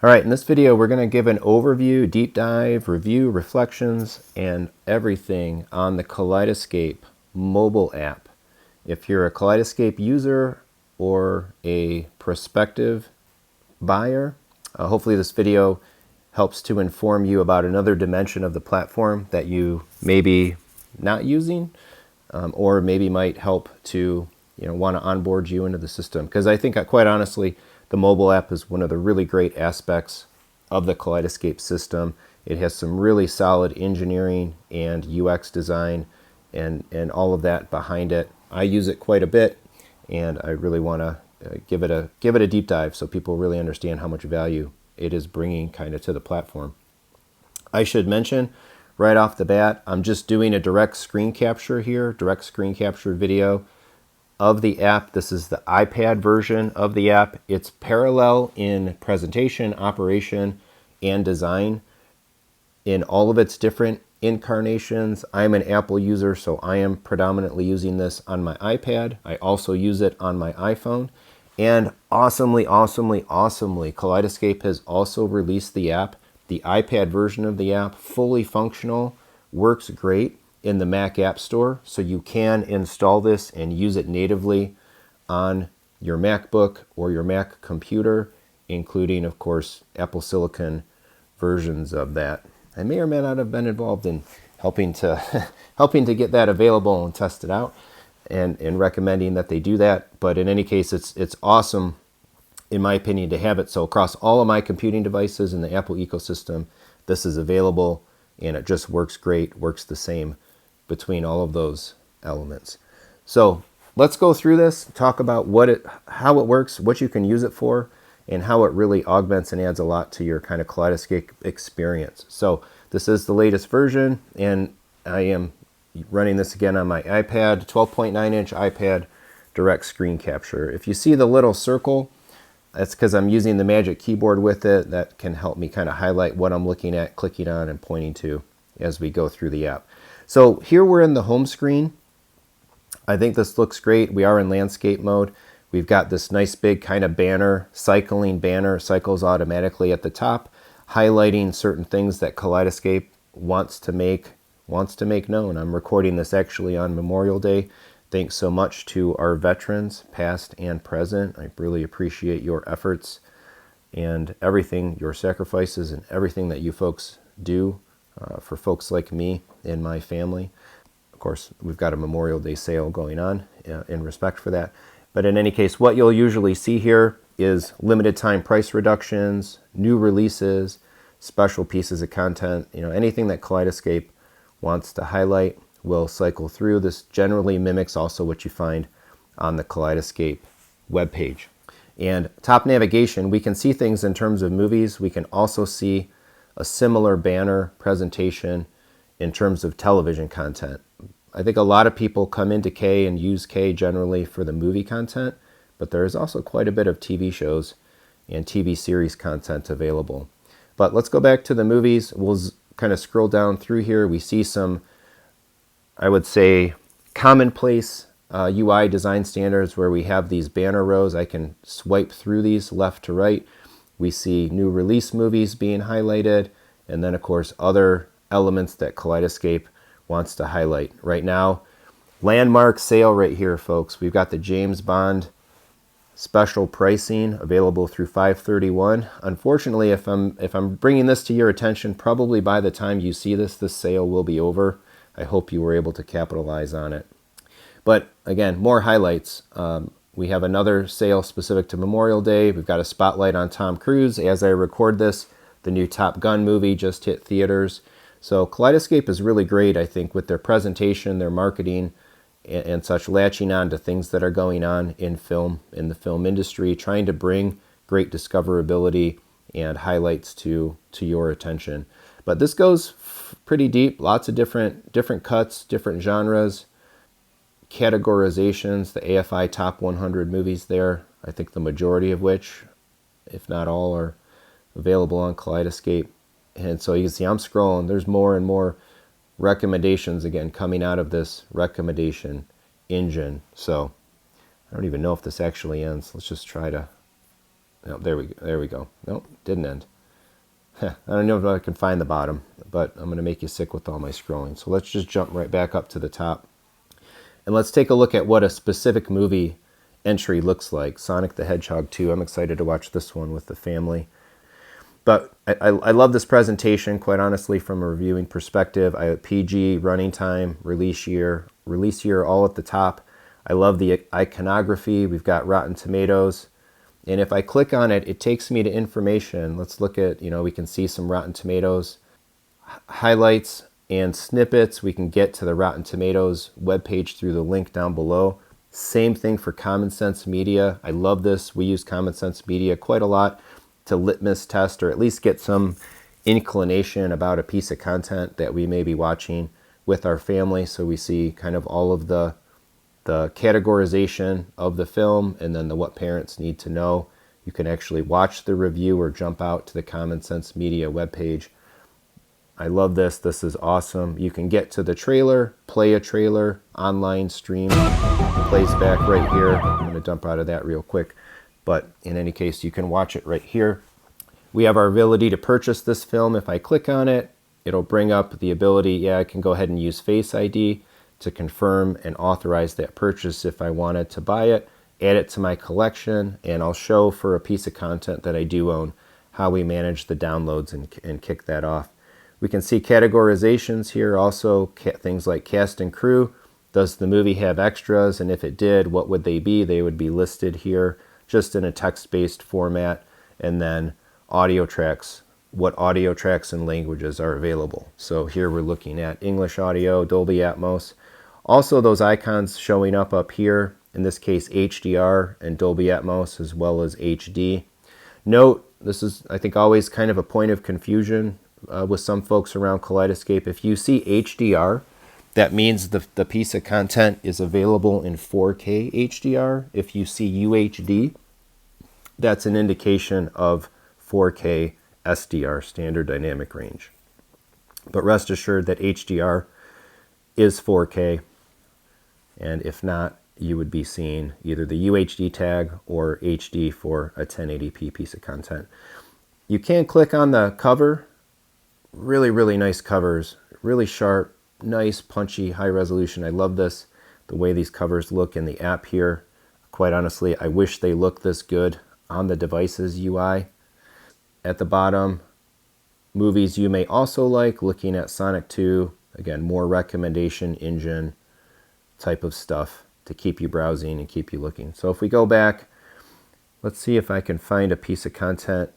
All right, in this video, we're going to give an overview, deep dive, review, reflections, and everything on the Kaleidescape mobile app. If you're a Kaleidescape user or a prospective buyer, hopefully this video helps to inform you about another dimension of the platform that you may be not using, or maybe might help to want to onboard you into the system. Because I think, quite honestly, the mobile app is one of the really great aspects of the Kaleidescape system. It has some really solid engineering and UX design and all of that behind it. I use it quite a bit, and I really want to give it a deep dive so people really understand how much value it is bringing kind of to the platform. I should mention right off the bat, I'm just doing a direct screen capture here, direct screen capture video of the app. This is the iPad version of the app. It's parallel in presentation, operation, and design in all of its different incarnations. I'm an Apple user, so I am predominantly using this on my iPad. I also use it on my iPhone. And awesomely, Kaleidescape has also released the app, the iPad version of the app, fully functional, works great in the Mac App Store, so you can install this and use it natively on your MacBook or your Mac computer, including, of course, Apple Silicon versions of that. I may or may not have been involved in helping to get that available and test it out, and recommending that they do that. But in any case, it's awesome, in my opinion, to have it. So across all of my computing devices in the Apple ecosystem, this is available, and it just works great, works the same between all of those elements. So let's go through this, talk about how it works, what you can use it for, and how it really augments and adds a lot to your kind of Kaleidescape experience. So this is the latest version, and I am running this again on my iPad, 12.9-inch iPad direct screen capture. If you see the little circle, that's because I'm using the Magic Keyboard with it. That can help me kind of highlight what I'm looking at, clicking on, and pointing to as we go through the app. So here we're in the home screen. I think this looks great. We are in landscape mode. We've got this nice big kind of banner, cycling banner, cycles automatically at the top, highlighting certain things that Kaleidescape wants to make known. I'm recording this actually on Memorial Day. Thanks so much to our veterans, past and present. I really appreciate your efforts and everything, your sacrifices, and everything that you folks do for folks like me and my family. Of course, we've got a Memorial Day sale going on in respect for that. But in any case, what you'll usually see here is limited time price reductions, new releases, special pieces of content, anything that Kaleidescape wants to highlight will cycle through. This generally mimics also what you find on the Kaleidescape webpage. And top navigation, we can see things in terms of movies. We can also see a similar banner presentation in terms of television content. I think a lot of people come into K and use K generally for the movie content, but there is also quite a bit of TV shows and TV series content available. But let's go back to the movies. We'll kind of scroll down through here. We see some, I would say, commonplace UI design standards where we have these banner rows. I can swipe through these left to right. We see new release movies being highlighted, and then, of course, other elements that Kaleidescape wants to highlight. Right now, landmark sale right here, folks. We've got the James Bond special pricing available through 5/31. Unfortunately, if I'm bringing this to your attention, probably by the time you see this sale will be over. I hope you were able to capitalize on it. But again, more highlights. We have another sale specific to Memorial Day. We've got a spotlight on Tom Cruise. As I record this, the new Top Gun movie just hit theaters. So Kaleidescape is really great, I think, with their presentation, their marketing, and such, latching on to things that are going on in film, in the film industry, trying to bring great discoverability and highlights to your attention. But this goes pretty deep, lots of different cuts, different genres, categorizations, the AFI top 100 movies there, I think the majority of which, if not all, are available on Kaleidescape. And so you can see I'm scrolling, there's more and more recommendations again coming out of this recommendation engine. So I don't even know if this actually ends. Let's just try to, no, there we go. Nope, didn't end. I don't know if I can find the bottom, but I'm going to make you sick with all my scrolling. So let's just jump right back up to the top. And let's take a look at what a specific movie entry looks like. Sonic the Hedgehog 2. I'm excited to watch this one with the family. But I love this presentation, quite honestly, from a reviewing perspective. I have PG, running time, release year all at the top. I love the iconography. We've got Rotten Tomatoes. And if I click on it, it takes me to information. Let's look at, we can see some Rotten Tomatoes highlights and snippets. We can get to the Rotten Tomatoes webpage through the link down below. Same thing for Common Sense Media. I love this. We use Common Sense Media quite a lot to litmus test or at least get some inclination about a piece of content that we may be watching with our family. So we see kind of all of the categorization of the film and then the what parents need to know. You can actually watch the review or jump out to the Common Sense Media webpage. I love this. This is awesome. You can get to the trailer, play a trailer, online stream, plays back right here. I'm going to dump out of that real quick. But in any case, you can watch it right here. We have our ability to purchase this film. If I click on it, it'll bring up the ability, I can go ahead and use Face ID to confirm and authorize that purchase if I wanted to buy it, add it to my collection, and I'll show for a piece of content that I do own how we manage the downloads and kick that off. We can see categorizations here, also things like cast and crew. Does the movie have extras? And if it did, what would they be? They would be listed here just in a text-based format. And then audio tracks, what audio tracks and languages are available. So here we're looking at English audio, Dolby Atmos. Also those icons showing up here, in this case HDR and Dolby Atmos as well as HD. Note, this is I think always kind of a point of confusion with some folks around Kaleidescape. If you see HDR, that means the piece of content is available in 4K HDR. If you see UHD, that's an indication of 4K SDR, standard dynamic range. But rest assured that HDR is 4K, and if not, you would be seeing either the UHD tag or HD for a 1080p piece of content. You can click on the cover. Really, really nice covers, really sharp, nice, punchy, high resolution. I love this, the way these covers look in the app here. Quite honestly, I wish they looked this good on the device's UI. At the bottom, movies you may also like, looking at Sonic 2. Again, more recommendation engine type of stuff to keep you browsing and keep you looking. So if we go back, let's see if I can find a piece of content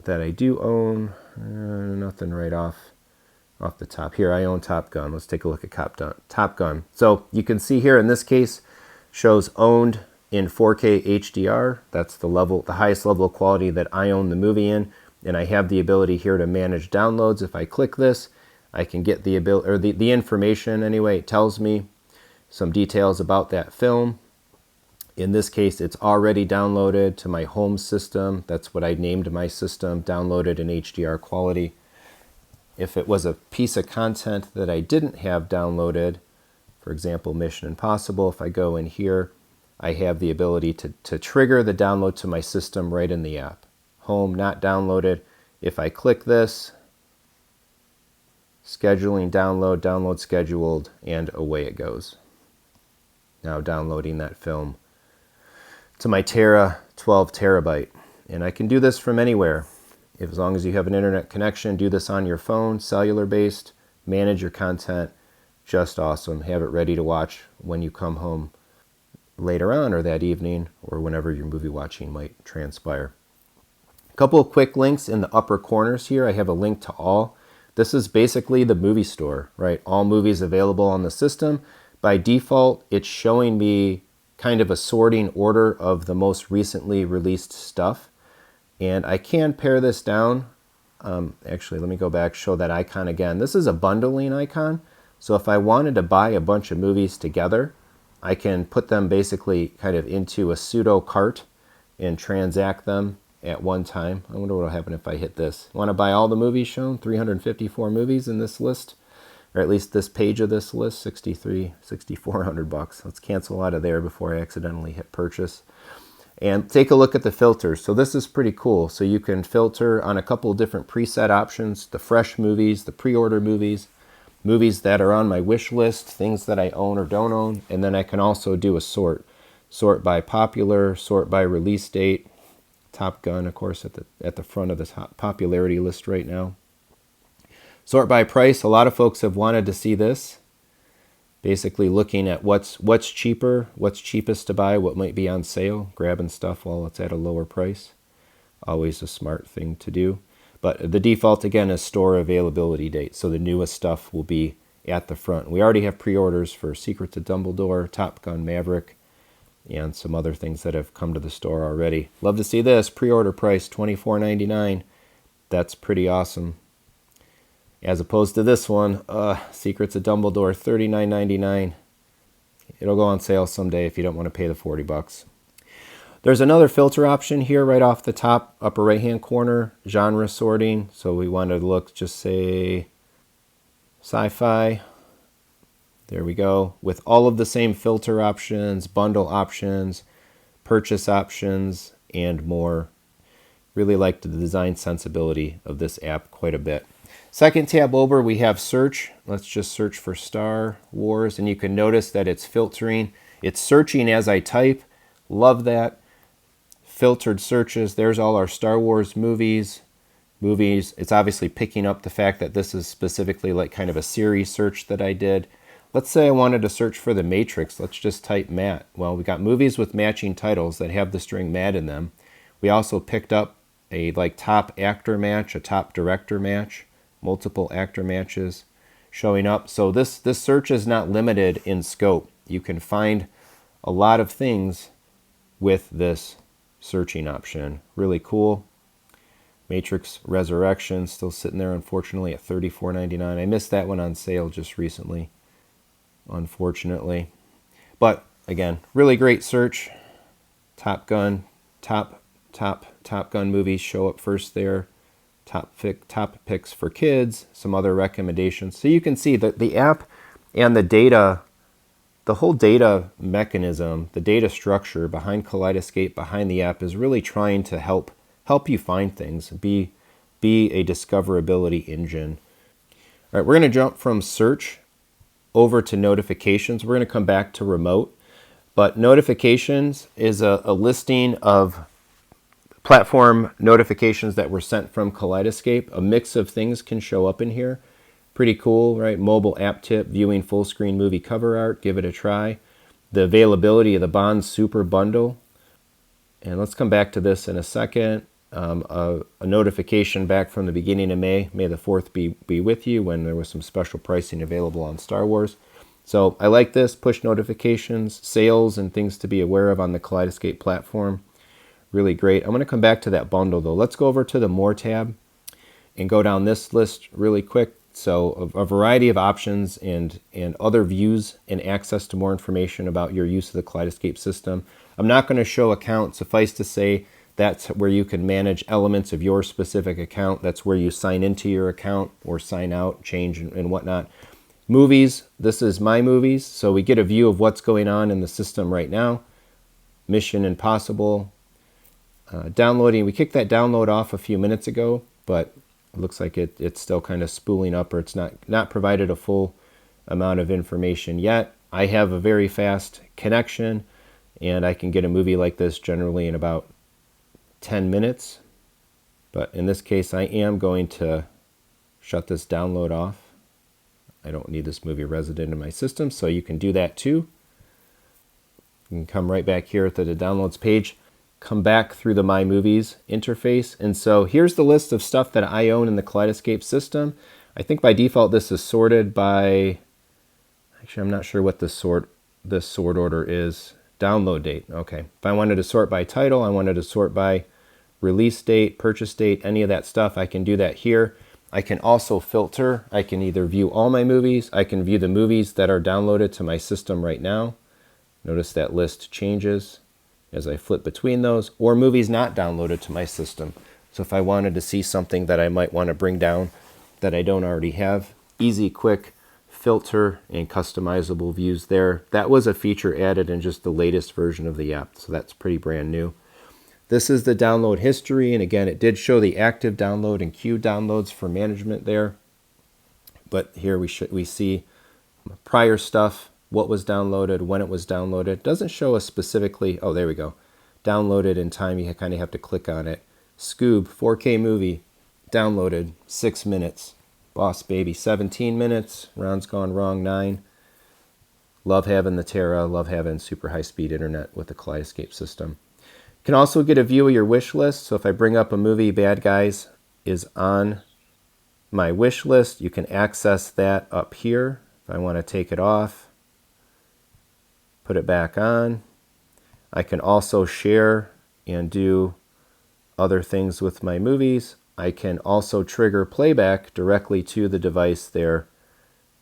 that I do own. Nothing right off the top. Here, I own Top Gun. Let's take a look at Top Gun. So you can see here in this case, shows owned in 4K HDR. That's the highest level of quality that I own the movie in. And I have the ability here to manage downloads. If I click this, I can get the ability, or the information anyway. It tells me some details about that film. In this case, it's already downloaded to my home system. That's what I named my system, downloaded in HDR quality. If it was a piece of content that I didn't have downloaded, for example, Mission Impossible, if I go in here, I have the ability to trigger the download to my system right in the app. Home, not downloaded. If I click this, scheduling download, download scheduled, and away it goes. Now downloading that film to my Terra 12 terabyte. And I can do this from anywhere. As long as you have an internet connection, do this on your phone, cellular based, manage your content, just awesome. Have it ready to watch when you come home later on or that evening or whenever your movie watching might transpire. A couple of quick links in the upper corners here. I have a link to all. This is basically the movie store, right? All movies available on the system. By default, it's showing me kind of a sorting order of the most recently released stuff. And I can pare this down. Actually, let me go back, show that icon again. This is a bundling icon. So if I wanted to buy a bunch of movies together, I can put them basically kind of into a pseudo cart and transact them at one time. I wonder what will happen if I hit this. Want to buy all the movies shown? 354 movies in this list, or at least this page of this list, $6,400. Let's cancel out of there before I accidentally hit purchase. And take a look at the filters. So this is pretty cool. So you can filter on a couple of different preset options, the fresh movies, the pre-order movies, movies that are on my wish list, things that I own or don't own, and then I can also do a sort. Sort by popular, sort by release date. Top Gun, of course, at the front of the popularity list right now. Sort by price. A lot of folks have wanted to see this. Basically looking at what's cheaper, what's cheapest to buy, what might be on sale, grabbing stuff while it's at a lower price. Always a smart thing to do. But the default, again, is store availability date. So the newest stuff will be at the front. We already have pre-orders for Secrets of Dumbledore, Top Gun Maverick, and some other things that have come to the store already. Love to see this. Pre-order price, $24.99. That's pretty awesome. As opposed to this one, Secrets of Dumbledore, $39.99. It'll go on sale someday if you don't want to pay the $40. There's another filter option here right off the top, upper right-hand corner, genre sorting. So we want to look, just say, sci-fi. There we go. With all of the same filter options, bundle options, purchase options, and more. Really like the design sensibility of this app quite a bit. Second tab over, we have search. Let's just search for Star Wars, and you can notice that it's filtering. It's searching as I type. Love that. Filtered searches. There's all our Star Wars movies. It's obviously picking up the fact that this is specifically like kind of a series search that I did. Let's say I wanted to search for The Matrix. Let's just type Matt. Well, we got movies with matching titles that have the string Matt in them. We also picked up a top actor match, a top director match, multiple actor matches showing up. So this search is not limited in scope. You can find a lot of things with this searching option. Really cool. Matrix Resurrection still sitting there, unfortunately, at $34.99. I missed that one on sale just recently, unfortunately. But again, really great search. Top Gun, top Gun movies show up first there. Top picks for kids, some other recommendations. So you can see that the app and the data, the whole data mechanism, the data structure behind Kaleidescape, behind the app, is really trying to help you find things, be a discoverability engine. All right, we're going to jump from search over to notifications. We're going to come back to remote, but notifications is a listing of platform notifications that were sent from Kaleidescape. A mix of things can show up in here. Pretty cool, right? Mobile app tip, viewing full screen movie cover art, give it a try. The availability of the Bond Super Bundle. And let's come back to this in a second. A notification back from the beginning of May. May the 4th be with you, when there was some special pricing available on Star Wars. So I like this, push notifications, sales, and things to be aware of on the Kaleidescape platform. Really great. I'm going to come back to that bundle though. Let's go over to the More tab and go down this list really quick. So a variety of options and other views and access to more information about your use of the Kaleidescape system. I'm not going to show account. Suffice to say, that's where you can manage elements of your specific account. That's where you sign into your account or sign out, change, and whatnot. Movies, this is My Movies. So we get a view of what's going on in the system right now. Mission Impossible. Downloading, we kicked that download off a few minutes ago, but it looks like it's still kind of spooling up, or it's not provided a full amount of information yet. I have a very fast connection, and I can get a movie like this generally in about 10 minutes. But in this case, I am going to shut this download off. I don't need this movie resident in my system, so you can do that too. You can come right back here to the downloads page. Come back through the My Movies interface. And so here's the list of stuff that I own in the Kaleidescape system. I think by default this is sorted by, actually I'm not sure what this sort order is. Download date. Okay. If I wanted to sort by title, I wanted to sort by release date, purchase date, any of that stuff, I can do that here. I can also filter. I can either view all my movies. I can view the movies that are downloaded to my system right now. Notice that list changes as I flip between those, or movies not downloaded to my system. So if I wanted to see something that I might want to bring down that I don't already have, easy, quick filter and customizable views there. That was a feature added in just the latest version of the app, so that's pretty brand new. This is the download history, and again, it did show the active download and queue downloads for management there. But here we see prior stuff, what was downloaded, when it was downloaded. It doesn't show us specifically, oh, there we go. Downloaded in time, you kind of have to click on it. Scoob, 4K movie, downloaded, 6 minutes. Boss Baby, 17 minutes. Rounds Gone Wrong, 9. Love having the Terra, love having super high-speed internet with the Kaleidescape system. You can also get a view of your wish list. So if I bring up a movie, Bad Guys is on my wish list. You can access that up here. If I want to take it off, put it back on. I can also share and do other things with my movies. I can also trigger playback directly to the device there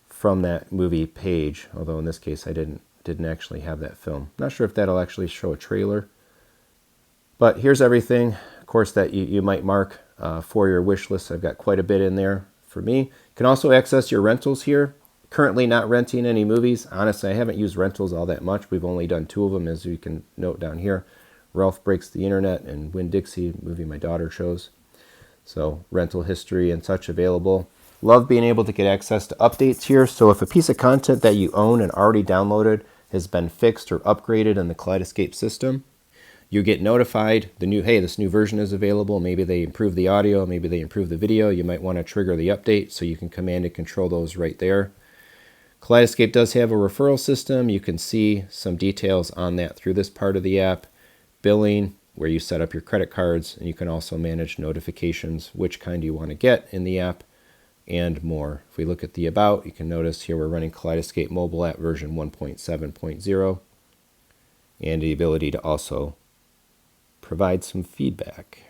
from that movie page, although in this case I didn't actually have that film. Not sure if that'll actually show a trailer. But here's everything, of course, that you might mark for your wish list. I've got quite a bit in there for me. You can also access your rentals here. Currently not renting any movies. Honestly, I haven't used rentals all that much. We've only done 2 of them, as you can note down here. Ralph Breaks the Internet and Winn-Dixie, movie my daughter chose. So rental history and such available. Love being able to get access to updates here. So if a piece of content that you own and already downloaded has been fixed or upgraded in the Kaleidescape system, you get notified, hey, this new version is available. Maybe they improve the audio, maybe they improve the video. You might want to trigger the update so you can command and control those right there. Kaleidescape does have a referral system. You can see some details on that through this part of the app. Billing, where you set up your credit cards, and you can also manage notifications, which kind you want to get in the app, and more. If we look at the About, you can notice here we're running Kaleidescape mobile app version 1.7.0, and the ability to also provide some feedback.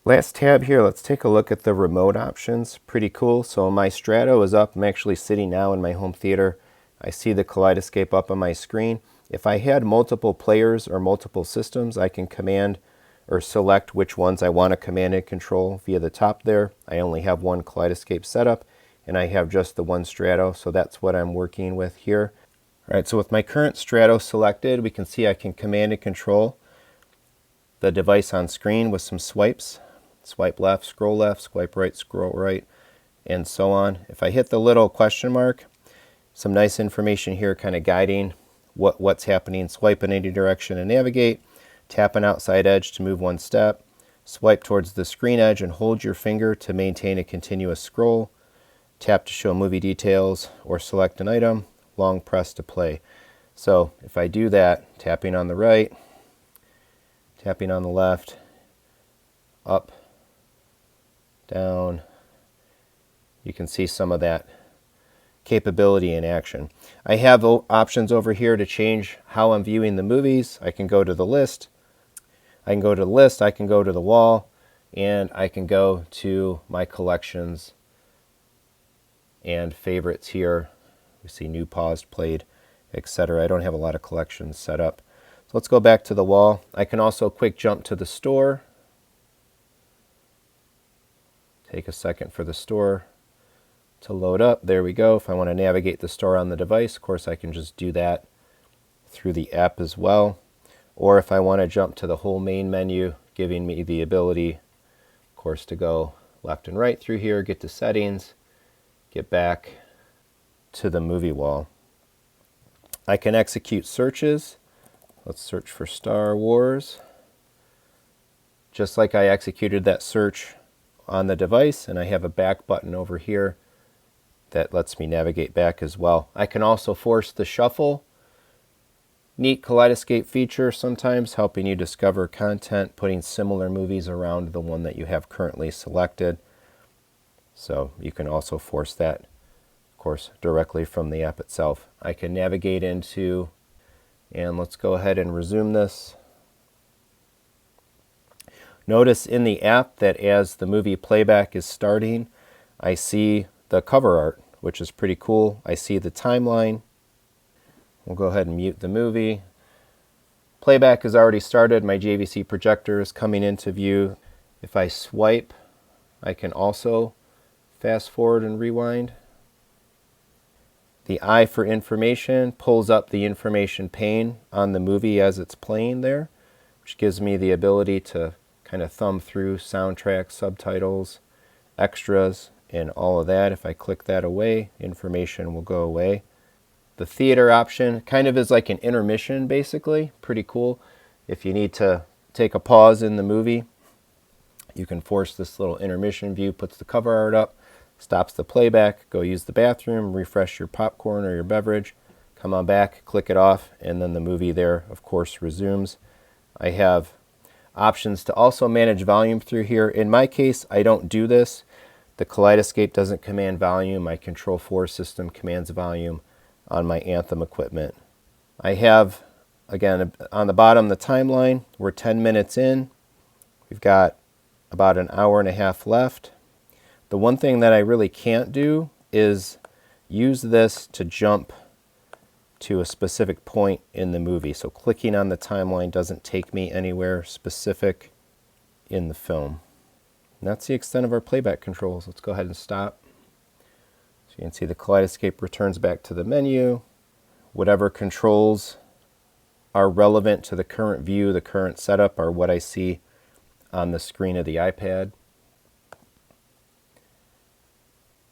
Last tab here, let's take a look at the remote options. Pretty cool. So my Strato is up. I'm actually sitting now in my home theater. I see the Kaleidescape up on my screen. If I had multiple players or multiple systems, I can command or select which ones I want to command and control via the top there. I only have one Kaleidescape setup, and I have just the one Strato, so that's what I'm working with here. All right, so with my current Strato selected, we can see I can command and control the device on screen with some swipes. Swipe left, swipe right, scroll right, and so on. If I hit the little question mark, some nice information here kind of guiding what's happening. Swipe in any direction and navigate. Tap an outside edge to move 1 step. Swipe towards the screen edge and hold your finger to maintain a continuous scroll. Tap to show movie details or select an item. Long press to play. So if I do that, tapping on the right, tapping on the left, up, down, you can see some of that capability in action. I have options over here to change how I'm viewing the movies. I can go to the list, I can go to the wall, and I can go to my collections and favorites here. We see new, paused, played, etc. I don't have a lot of collections set up. So let's go back to the wall. I can also quick jump to the store. Take a second for the store to load up. There we go. If I want to navigate the store on the device, of course, I can just do that through the app as well. Or if I want to jump to the whole main menu, giving me the ability, of course, to go left and right through here, get to settings, get back to the movie wall. I can execute searches. Let's search for Star Wars. Just like I executed that search on the device, and I have a back button over here that lets me navigate back as well. I can also force the shuffle. Neat Kaleidescape feature, sometimes helping you discover content, putting similar movies around the one that you have currently selected. So you can also force that, of course, directly from the app itself. I can navigate into, and let's go ahead and resume this. Notice in the app that as the movie playback is starting, I see the cover art, which is pretty cool. I see the timeline. We'll go ahead and mute the movie. Playback has already started. My JVC projector is coming into view. If I swipe, I can also fast forward and rewind. The eye for information pulls up the information pane on the movie as it's playing there, which gives me the ability to kind of thumb through soundtracks, subtitles, extras, and all of that. If I click that away, information will go away. The theater option kind of is like an intermission, basically. Pretty cool. If you need to take a pause in the movie, you can force this little intermission view, puts the cover art up, stops the playback, go use the bathroom, refresh your popcorn or your beverage, come on back, click it off, and then the movie there, of course, resumes. I have options to also manage volume through here. In my case, I don't do this. The Kaleidescape doesn't command volume. My Control 4 system commands volume on my Anthem equipment. I have, again, on the bottom, the timeline. We're 10 minutes in. We've got about an hour and a half left. The one thing that I really can't do is use this to jump to a specific point in the movie. So clicking on the timeline doesn't take me anywhere specific in the film. And that's the extent of our playback controls. Let's go ahead and stop. So you can see the Kaleidescape returns back to the menu. Whatever controls are relevant to the current view, the current setup, are what I see on the screen of the iPad.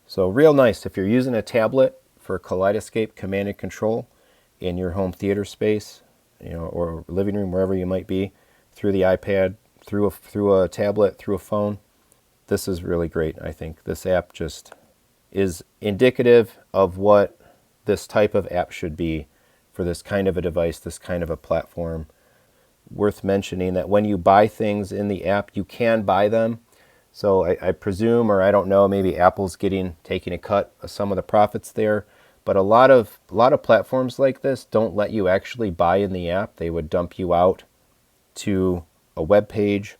So real nice if you're using a tablet for Kaleidescape command and control in your home theater space, or living room, wherever you might be, through the iPad, through a tablet, through a phone. This is really great, I think. This app just is indicative of what this type of app should be for this kind of a device, this kind of a platform. Worth mentioning that when you buy things in the app, you can buy them. So I presume, or I don't know, maybe Apple's taking a cut of some of the profits there. But a lot of platforms like this don't let you actually buy in the app. They would dump you out to a web page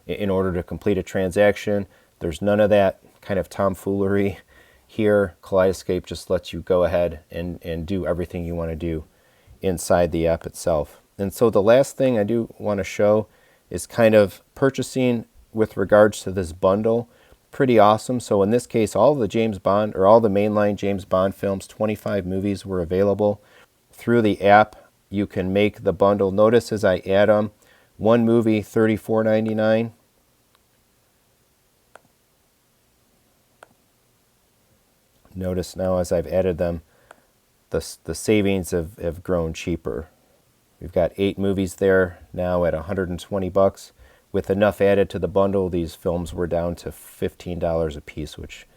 in order to complete a transaction. There's none of that kind of tomfoolery here. Kaleidescape just lets you go ahead and do everything you want to do inside the app itself. And so the last thing I do want to show is kind of purchasing with regards to this bundle. Pretty awesome. So in this case, all the mainline James Bond films, 25 movies were available. Through the app, you can make the bundle. Notice as I add them, one movie, $34.99. Notice now as I've added them, the savings have grown cheaper. We've got 8 movies there now at $120. With enough added to the bundle, these films were down to $15 a piece, which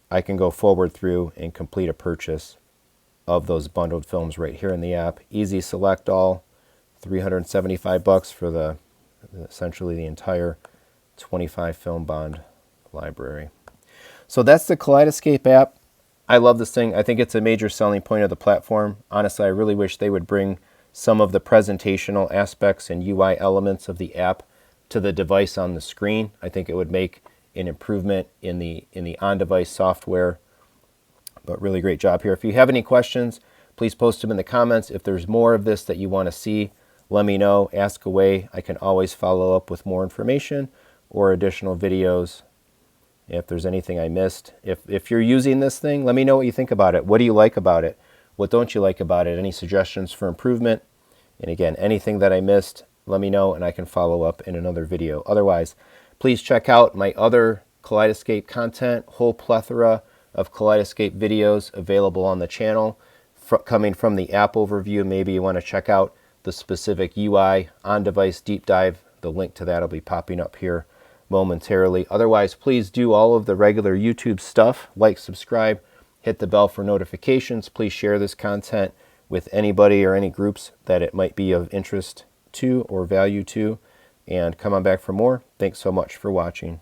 I can go forward through and complete a purchase of those bundled films right here in the app. Easy select all, $375 for essentially the entire 25 film Bond library. So that's the Kaleidescape app. I love this thing. I think it's a major selling point of the platform. Honestly, I really wish they would bring some of the presentational aspects and UI elements of the app to the device on the screen. I think it would make an improvement in the on-device software. But really great job here. If you have any questions, please post them in the comments. If there's more of this that you want to see, let me know. Ask away. I can always follow up with more information or additional videos if there's anything I missed. If you're using this thing, let me know what you think about it. What do you like about it? What don't you like about it? Any suggestions for improvement? And again, anything that I missed, let me know and I can follow up in another video. Otherwise, please check out my other Kaleidescape content, whole plethora of Kaleidescape videos available on the channel. Coming from the app overview, maybe you want to check out the specific UI on-device deep dive. The link to that will be popping up here momentarily. Otherwise, please do all of the regular YouTube stuff. Like, subscribe, hit the bell for notifications. Please share this content with anybody or any groups that it might be of interest to or value to, and come on back for more. Thanks so much for watching.